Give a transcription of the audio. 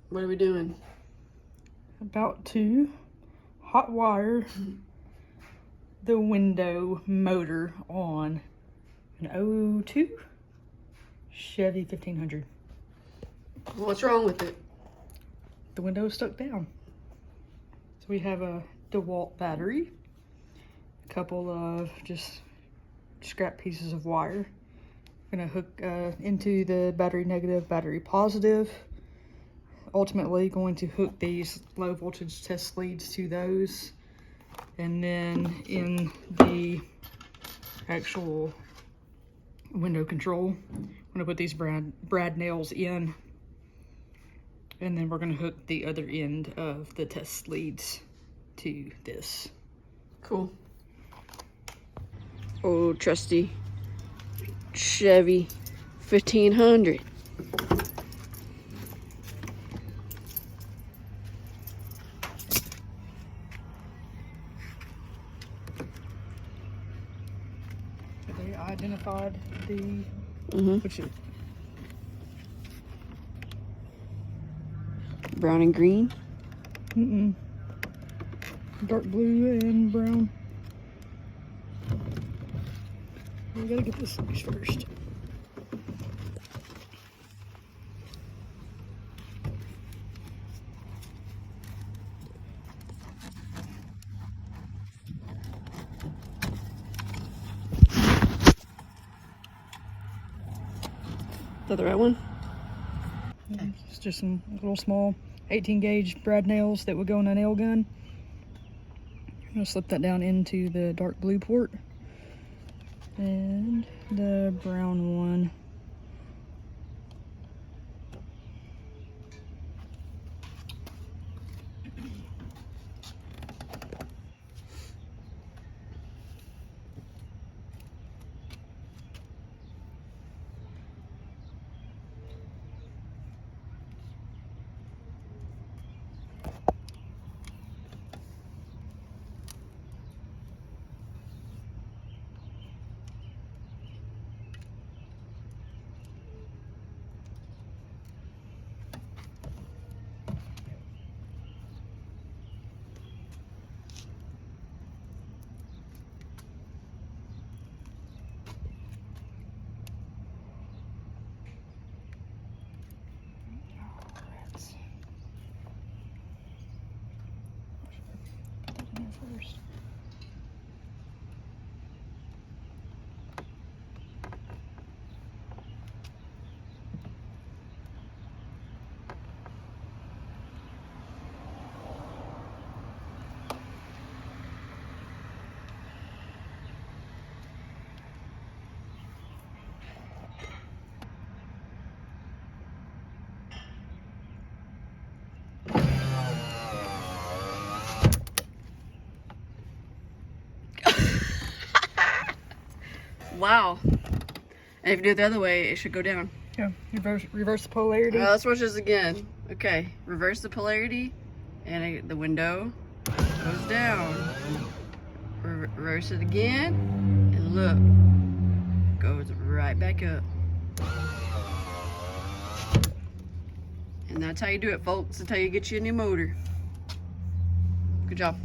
What are we doing? About to hot wire the window motor on an 02 Chevy 1500. What's wrong with it? The window is stuck down. So we have a DeWalt battery, a couple of just scrap pieces of wire. Gonna hook into the battery negative, battery positive. Ultimately going to hook these low voltage test leads to those. And then in the actual window control, I'm gonna put these brad nails in. And then we're gonna hook the other end of the test leads to this. Cool. Oh, trusty Chevy 1500. They identified the which is Brown and green. Dark blue and brown. We gotta get this finished first. Is that the right one? It's just some little small 18 gauge brad nails that would go in a nail gun. I'm gonna slip that down into the dark blue port and the brown one. First. Wow. And if you do it the other way, it should go down. Yeah, reverse the polarity. Let's watch this again. Okay, reverse the polarity, and the window goes down. Reverse it again, and look, goes right back up. And that's how you do it, folks. That's how you get you a new motor. Good job.